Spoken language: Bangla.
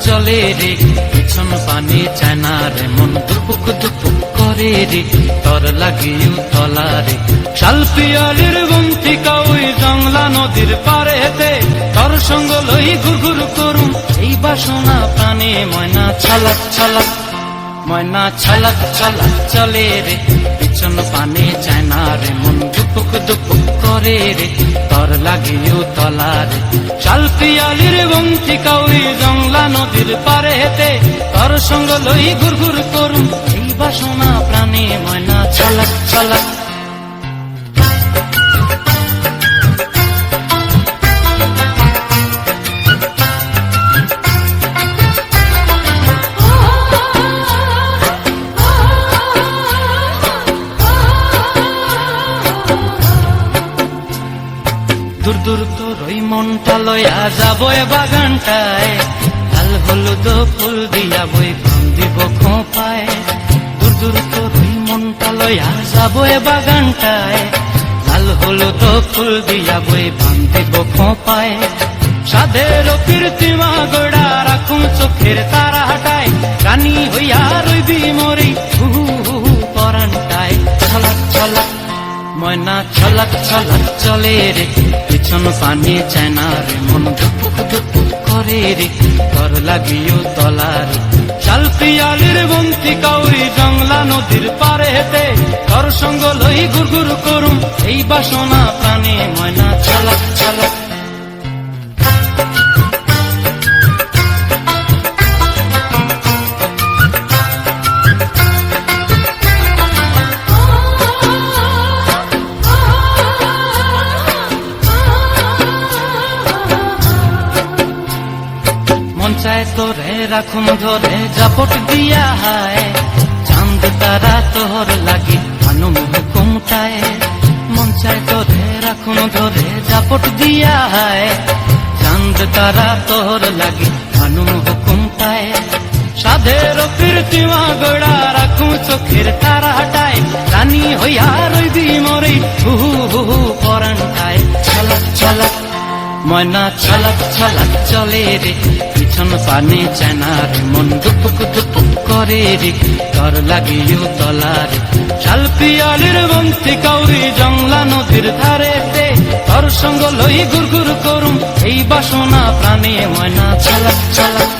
চলে রে পিছন পানি চায় না রে, মন দুপুক দুপুক করে রে তর লাগিও তলা রে। শাল পিয়ালির বন্তিকা ওই জংলা নদীর পারেতে, তর সঙ্গ লই ঘুরঘুর করুম এই বাসনা প্রাণে। ময়না ছলাক ছলাক, ময়না ছলাক ছলাক চলে রে পিছন পানি চায় না রে, মন দুপুক দুপুক করে রে তর লাগিও তলা রে। শাল পিয়ালির বন্তিকা ওই জংলা নদীর পারেতে, তর সঙ্গ লই ঘুরঘুর করুম এই বাসনা প্রাণে। ময়না ছলাক ছলাক। দূর দূর তোর ওই মনটা লয়া যাব এ বাগানটায়, লাল হলুদ ফুল দিয়া বই ভাঙ দিব খোঁপায়। দূর দূর তোর ওই মনটা লয়া যাব এ বাগানটায়, লাল হলুদ ফুল দিয়া বই ভাঙ দিব খোঁপায়। সাধের কীর্তিমা গোড়া রাখুন চোখের তারা হাটায়, রানী হইয়া রইবি মরি হু হু পরানটায়। ছলাক ছলাক, ময়না ছলাক ছলাক চলে রে পিছন পানি চায় না রে, মন দুপুক দুপুক করে রে তর লাগিও তলা রে। শাল পিয়ালির বন্তিকা ওই জংলা নদীর পারেতে, তর সঙ্গ লই ঘুরঘুর করুম এই বাসনা প্রাণে। ময়না ছলাক ছলাক। মন চায় তোরে রাখুন ধরে জাপট দিয়া হায়, চাঁদ তারা তোর লাগি আনুম হুকুমটায়। মন চায় তোরে রাখুন ধরে জাপট দিয়া হায়, চাঁদ তারা তোর লাগি আনুম হুকুমটায়। সাধের কীর্তিমা গোড়া রাখুন চোখের তারা হাটায়, রানী হইয়া রইবি মরি হু হু পরানটায়। ছলাক ছলাক, ময়না ছলাক ছলাক চলে রে পিছন পানি চায় না রে, মন দুপুক দুপুক করে রে তর লাগিও তলা রে। শাল পিয়ালির বন্তিকা ওই জংলা নদীর ধারেতে, তর সঙ্গ লই ঘুরঘুর করুম এই বাসনা প্রাণে। ময়না ছলাক ছলাক।